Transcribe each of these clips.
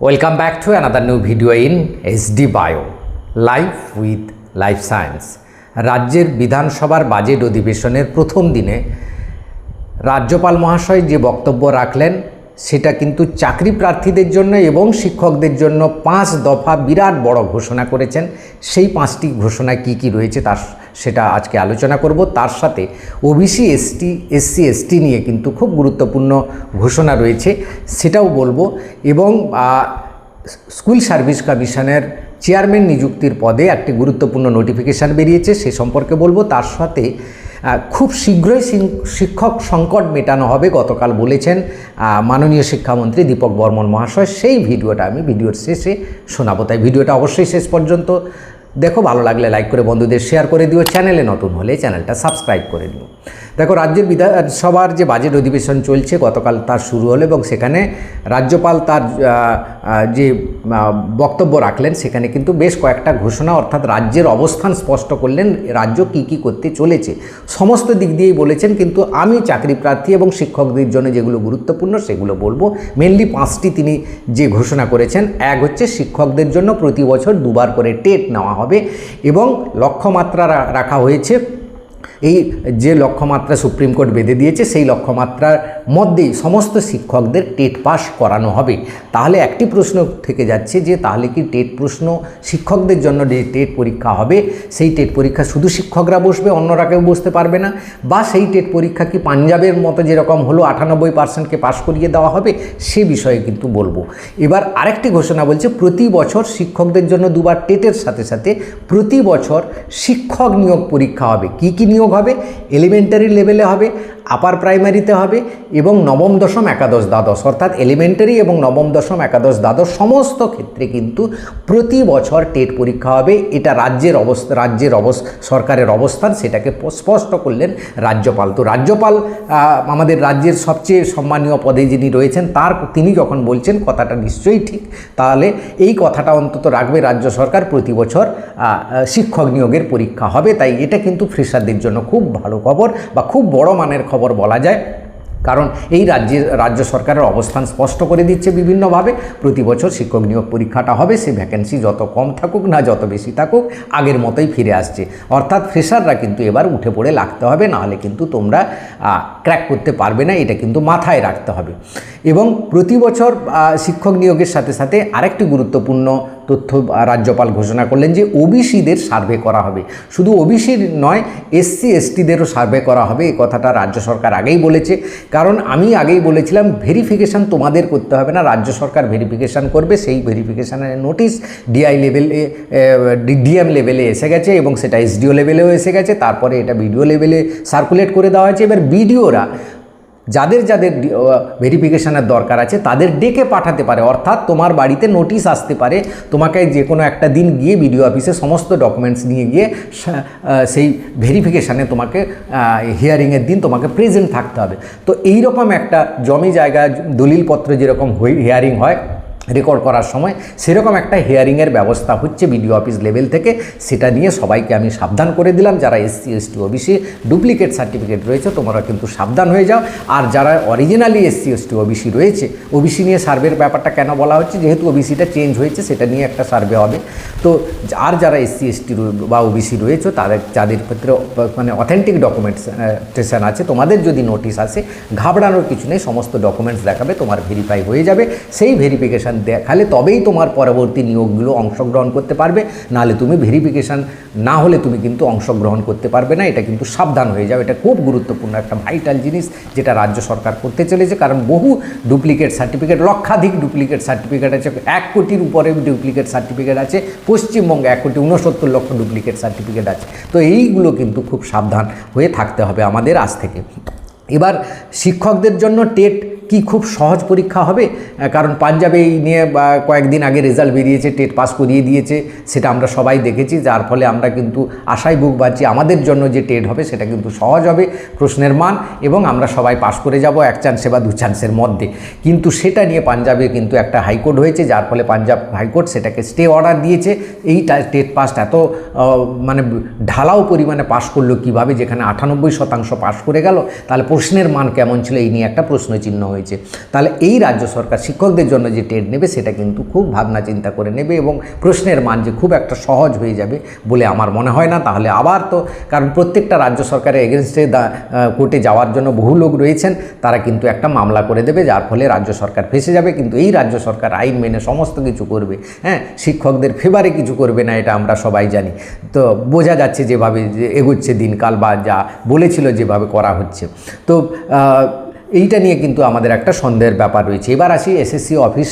Welcome back to another new video in SD Bio, Live with Life Science। রাজ্যের বিধানসভার budget অধিবেশনের প্রথম দিনে রাজ্যপাল মহাশয় যে বক্তব্য রাখলেন সেটা কিন্তু চাকরি প্রার্থীদের জন্য এবং শিক্ষকদের জন্য 5 দফা বিরাট বড় ঘোষণা করেছেন। সেই 5টি ঘোষণা কি কি রয়েছে সেটা আজকে আলোচনা করব। তার সাথে ওবিসি এসসি এসটি নিয়ে কিন্তু খুব গুরুত্বপূর্ণ ঘোষণা রয়েছে, সেটাও বলবো। এবং স্কুল সার্ভিস কমিশনের চেয়ারম্যান নিযুক্তির পদে একটি গুরুত্বপূর্ণ নোটিফিকেশান বেরিয়েছে, সে সম্পর্কে বলবো। তার সাথে খুব শীঘ্রই শিক্ষক সংকট মেটানো হবে গতকাল বলেছেন মাননীয় শিক্ষামন্ত্রী দীপক বর্মন মহাশয়। সেই ভিডিওটা আমি ভিডিওর শেষে শোনাবো, তাই ভিডিওটা অবশ্যই শেষ পর্যন্ত দেখো। ভালো লাগলে লাইক করে বন্ধুদের শেয়ার করে দিও, চ্যানেলে নতুন হলে চ্যানেলটা সাবস্ক্রাইব করে দিও। দেখো, রাজ্যের বিধানসভার যে বাজেট অধিবেশন চলছে গতকাল তার শুরু হলো এবং সেখানে রাজ্যপাল তার যে বক্তব্য রাখলেন সেখানে কিন্তু বেশ কয়েকটা ঘোষণা, অর্থাৎ রাজ্যের অবস্থান স্পষ্ট করলেন। রাজ্য কি করতে চলেছে সমস্ত দিক দিয়েই বলেছেন, কিন্তু আমি চাকরি প্রার্থী এবং শিক্ষকদের জন্য যেগুলো গুরুত্বপূর্ণ সেগুলো বলবো। মেনলি 5টি তিনি যে ঘোষণা করেছেন। এক হচ্ছে শিক্ষকদের জন্য প্রতি বছর 2বার করে টেট নেওয়া হবে এবং লক্ষ্যমাত্রা রাখা হয়েছে। এই যে লক্ষ্যমাত্রা সুপ্রিম কোর্ট বেঁধে দিয়েছে সেই লক্ষ্যমাত্রার মধ্যেই সমস্ত শিক্ষকদের টেট পাস করানো হবে। তাহলে একটি প্রশ্ন থেকে যাচ্ছে যে তাহলে কি টেট প্রশ্ন শিক্ষকদের জন্য যে টেট পরীক্ষা হবে সেই টেট পরীক্ষা শুধু শিক্ষকরা বসবে, অন্যরা কেউ বসতে পারবে না? বা সেই টেট পরীক্ষা কি পাঞ্জাবের মতো যেরকম হলো 98%কে পাস করিয়ে দেওয়া হবে, সে বিষয়ে কিন্তু বলবো। এবার আরেকটি ঘোষণা বলছে প্রতি বছর শিক্ষকদের জন্য 2বার টেটের সাথে সাথে প্রতি বছর শিক্ষক নিয়োগ পরীক্ষা হবে। কি নিয়োগ হবে? এলিমেন্টারি লেভেলে হবে, আপার প্রাইমারিতে হবে এবং নবম দশম একাদশ দ্বাদশ, অর্থাৎ এলিমেন্টারি এবং নবম দশম একাদশ দ্বাদশ সমস্ত ক্ষেত্রে কিন্তু প্রতি বছর টেট পরীক্ষা হবে। এটা সরকারের অবস্থান, সেটাকে স্পষ্ট করলেন রাজ্যপাল। তো রাজ্যপাল আমাদের রাজ্যের সবচেয়ে সম্মানীয় পদে যিনি রয়েছেন তিনি যখন বলছেন কথাটা নিশ্চয়ই ঠিক, তাহলে এই কথাটা অন্তত রাখবে রাজ্য সরকার, প্রতি বছর শিক্ষক নিয়োগের পরীক্ষা হবে। তাই এটা কিন্তু ফ্রেশারদের জন্য খুব ভালো খবর বা খুব বড় মানের খবর বলা যায়, কারণ এই রাজ্য সরকারের অবস্থান স্পষ্ট করে দিচ্ছে বিভিন্নভাবে। প্রতি বছর শিক্ষক নিয়োগ পরীক্ষাটা হবে, সে ভ্যাকেন্সি যত কম থাকুক না যত বেশি থাকুক আগের মতোই ফিরে আসছে। অর্থাৎ ফ্রেশাররা কিন্তু এবার উঠে পড়ে লাগতে হবে, নাহলে কিন্তু তোমরা ক্র্যাক করতে পারবে না, এটা কিন্তু মাথায় রাখতে হবে। এবং প্রতি বছর শিক্ষক নিয়োগের সাথে সাথে আরেকটি গুরুত্বপূর্ণ তথ্য রাজ্যপাল ঘোষণা করলেন যে ওবিসিদের সার্ভে করা হবে। শুধু ওবিসির নয়, এসসি এসটিদেরও সার্ভে করা হবে। এই কথাটা রাজ্য সরকার আগেই বলেছে, কারণ আমি আগেই বলেছিলাম ভেরিফিকেশান তোমাদের করতে হবে না, রাজ্য সরকার ভেরিফিকেশান করবে। সেই ভেরিফিকেশানের নোটিশ ডিএম লেভেলে এসে গেছে এবং সেটা এসডিও লেভেলেও এসে গেছে। তারপরে এটা বিডিও লেভেলে সার্কুলেট করে দেওয়া হয়েছে। এবার বিডিওরা যাদের ভেরিফিকেশানের দরকার আছে তাদের ডেকে পাঠাতে পারে, অর্থাৎ তোমার বাড়িতে নোটিশ আসতে পারে, তোমাকে যে কোনো একটা দিন গিয়ে বিডিও অফিসে সমস্ত ডকুমেন্টস নিয়ে গিয়ে সেই ভেরিফিকেশানে তোমাকে হিয়ারিংয়ের দিন তোমাকে প্রেজেন্ট থাকতে হবে। তো এই রকম একটা জমি জায়গা দলিলপত্র যেরকম হিয়ারিং হয় রেকর্ড করার সময়, সেরকম একটা হিয়ারিংয়ের ব্যবস্থা হচ্ছে বিডিও অফিস লেভেল থেকে। সেটা নিয়ে সবাইকে আমি সাবধান করে দিলাম। যারা SC ST OBC duplicate certificate রয়েছে তোমরা কিন্তু সাবধান হয়ে যাও। আর যারা অরিজিনালি এসসি এসটি ওবিসি রয়েছে, ওবিসি নিয়ে সার্ভের ব্যাপারটা কেন বলা হচ্ছে, যেহেতু ওবিসিটা চেঞ্জ হয়েছে সেটা নিয়ে একটা সার্ভে হবে। তো আর যারা এসসি এসটি বা ওবিসি রয়েছে যাদের ক্ষেত্রে মানে অথেন্টিক ডকুমেন্টেশন আছে, তোমাদের যদি নোটিশ আসে ঘাবড়ানোর কিছু নেই, সমস্ত ডকুমেন্টস দেখাবে, তোমার ভেরিফাই হয়ে যাবে। সেই ভেরিফিকেশান দেখালে তবেই তোমার পরবর্তী নিয়োগগুলো অংশগ্রহণ করতে পারবে, নাহলে তুমি ভেরিফিকেশান না হলে তুমি কিন্তু অংশগ্রহণ করতে পারবে না। এটা কিন্তু সাবধান হয়ে যাও, এটা খুব গুরুত্বপূর্ণ একটা ভাইটাল জিনিস যেটা রাজ্য সরকার করতে চলেছে। কারণ বহু ডুপ্লিকেট সার্টিফিকেট, লক্ষাধিক ডুপ্লিকেট সার্টিফিকেট আছে, 1 কোটির উপরে ডুপ্লিকেট সার্টিফিকেট আছে পশ্চিমবঙ্গে, 1,69,00,000 ডুপ্লিকেট সার্টিফিকেট আছে। তো এইগুলো কিন্তু খুব সাবধান হয়ে থাকতে হবে আমাদের আজ থেকে। এবার শিক্ষকদের জন্য টেট কি খুব সহজ পরীক্ষা হবে? কারণ পাঞ্জাবে এই নিয়ে কয়েকদিন আগে রেজাল্ট বেরিয়েছে, টেট পাস করিয়ে দিয়েছে, সেটা আমরা সবাই দেখেছি, যার ফলে আমরা কিন্তু আশায় বুক বাঁধছি আমাদের জন্য যে টেট হবে সেটা কিন্তু সহজ হবে প্রশ্নের মান, এবং আমরা সবাই পাস করে যাব 1 চান্সে বা 2 চান্সের মধ্যে। কিন্তু সেটা নিয়ে পাঞ্জাবে কিন্তু একটা হাইকোর্ট হয়েছে, যার ফলে পাঞ্জাব হাইকোর্ট সেটাকে স্টে অর্ডার দিয়েছে। এই টেট পাস এত মানে ঢালাও পরিমাণে পাস করলো কীভাবে, যেখানে 98% পাস করে গেল, তাহলে প্রশ্নের মান কেমন ছিল এই নিয়ে একটা প্রশ্নচিহ্ন হয়েছে। হয়েছে। তাহলে এই রাজ্য সরকার শিক্ষকদের জন্য যে টেট নেবে সেটা কিন্তু খুব ভাবনা চিন্তা করে নেবে এবং প্রশ্নের মান যে খুব একটা সহজ হয়ে যাবে বলে আমার মনে হয় না। তাহলে আবার তো, কারণ প্রত্যেকটা রাজ্য সরকারের এগেনস্টে কোর্টে যাওয়ার জন্য বহু লোক রয়েছেন, তারা কিন্তু একটা মামলা করে দেবে, যার ফলে রাজ্য সরকার ফেঁসে যাবে। কিন্তু এই রাজ্য সরকার আইন মেনে সমস্ত কিছু করবে, হ্যাঁ, শিক্ষকদের ফেভারে কিছু করবে না, এটা আমরা সবাই জানি। তো বোঝা যাচ্ছে যেভাবে যে এগোচ্ছে দিনকাল বা যা বলেছিল যেভাবে করা হচ্ছে। তো এইটা নিয়ে কিন্তু আমাদের একটা সন্দেহের ব্যাপার রয়েছে। এবার আসি এসএসসি অফিস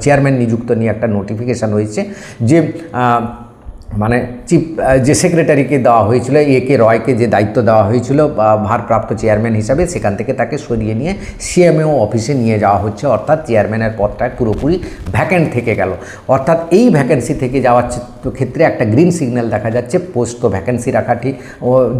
চেয়ারম্যান নিযুক্ত নিয়ে একটা নোটিফিকেশান হয়েছে যে মানে চিফ যে সেক্রেটারিকে দেওয়া হয়েছিল, একে রয়কে যে দায়িত্ব দেওয়া হয়েছিল ভারপ্রাপ্ত চেয়ারম্যান হিসাবে, সেখান থেকে তাকে সরিয়ে নিয়ে সিএমও অফিসে নিয়ে যাওয়া হচ্ছে। অর্থাৎ চেয়ারম্যানের পদটা পুরোপুরি ভ্যাকেন্ট থেকে গেল। অর্থাৎ এই ভ্যাকেন্সি থেকে যাওয়ার ক্ষেত্রে একটা গ্রিন সিগন্যাল দেখা যাচ্ছে। পোস্ট তো ভ্যাকেন্সি রাখা ঠিক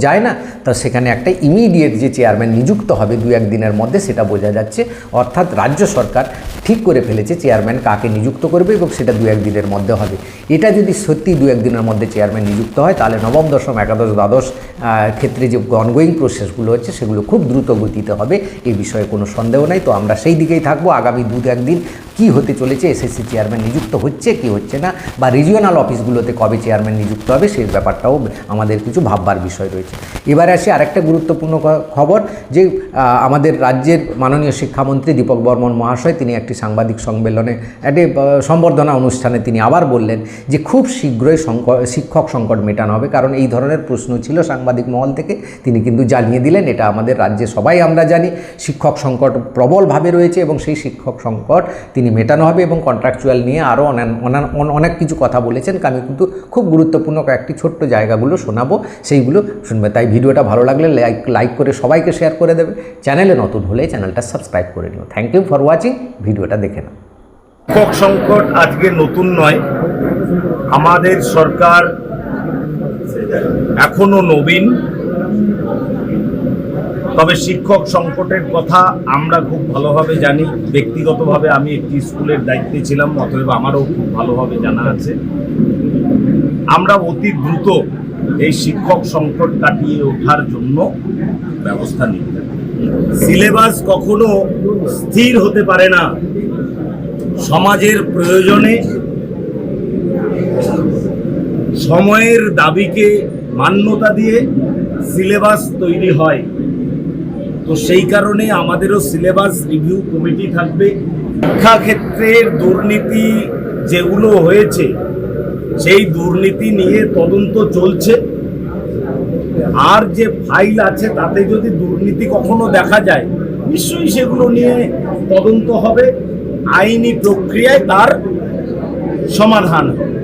যায় না, তো সেখানে একটা ইমিডিয়েট যে চেয়ারম্যান নিযুক্ত হবে 2-1 দিনের মধ্যে, সেটা বোঝা যাচ্ছে। অর্থাৎ রাজ্য সরকার ঠিক করে ফেলেছে চেয়ারম্যান কাকে নিযুক্ত করবে এবং সেটা 2-1 দিনের মধ্যে হবে। এটা যদি সত্যি 2-1 দিনের মধ্যে চেয়ারম্যান নিযুক্ত হয়, তাহলে নবম, দশম, একাদশ, দ্বাদশ ক্ষেত্রে যে অনগোয়িং প্রসেসগুলো হচ্ছে সেগুলো খুব দ্রুত গতিতে হবে, এই বিষয়ে কোনো সন্দেহ নেই। তো আমরা সেই দিকেই থাকবো। আগামী 2-1 দিন কী হতে চলেছে, এসএসসি চেয়ারম্যান নিযুক্ত হচ্ছে কি হচ্ছে না, বা রিজিওনাল অফিসগুলোতে কবে চেয়ারম্যান নিযুক্ত হবে, সেই ব্যাপারটাও আমাদের কিছু ভাববার বিষয় রয়েছে। এবারে আসি আরেকটা গুরুত্বপূর্ণ খবর, যে আমাদের রাজ্যের মাননীয় শিক্ষামন্ত্রী দীপক বর্মন মহাশয়, তিনি একটি সাংবাদিক সম্মেলনে, একটি সম্বর্ধনা অনুষ্ঠানে তিনি আবার বললেন যে খুব শীঘ্রই শিক্ষক সংকট মেটানো হবে। কারণ এই ধরনের প্রশ্ন ছিল সাংবাদিক মহল থেকে, তিনি কিন্তু জানিয়ে দিলেন এটা আমাদের রাজ্যে সবাই আমরা জানি শিক্ষক সংকট প্রবলভাবে রয়েছে এবং সেই শিক্ষক সংকট তিনি মেটানো হবে এবং কন্ট্রাকচুয়াল নিয়ে আরও অনেক কিছু কথা বলেছেন। আমি কিন্তু খুব গুরুত্বপূর্ণ কয়েকটি ছোট্ট জায়গাগুলো শোনাবো, সেইগুলো শুনবে। তাই ভিডিওটা ভালো লাগলে লাইক করে সবাইকে শেয়ার করে দেবে। চ্যানেলে নতুন হলে চ্যানেলটা সাবস্ক্রাইব করে নিও। Thank you for watching. ভিডিওটা দেখে নাও। শিক্ষক সংকট আজকে নতুন নয়, আমাদের সরকার এখনো নবীন। তবে শিক্ষক সংকটের কথা আমরা খুব ভালোভাবে জানি। ব্যক্তিগতভাবে আমি একটি স্কুলের দায়িত্বে ছিলাম, অতএব আমারও খুব ভালোভাবে জানা আছে। আমরা অতি দ্রুত এই শিক্ষক সংকট কাটিয়ে ওঠার জন্য ব্যবস্থা নিই। সিলেবাস কখনো স্থির হতে পারে না। সমাজের প্রয়োজনে, সময়ের দাবিকে মান্যতা দিয়ে সিলেবাস তৈরি হয়। তো সেই কারণে আমাদেরও সিলেবাস রিভিউ কমিটি থাকবে। শিক্ষাক্ষেত্রের দুর্নীতি যেগুলো হয়েছে, সেই দুর্নীতি নিয়ে তদন্ত চলছে। আর যে ফাইল আছে তাতে যদি দুর্নীতি কখনো দেখা যায়, নিশ্চয়ই সেগুলো নিয়ে তদন্ত হবে, আইনি প্রক্রিয়ায় তার সমাধান হবে।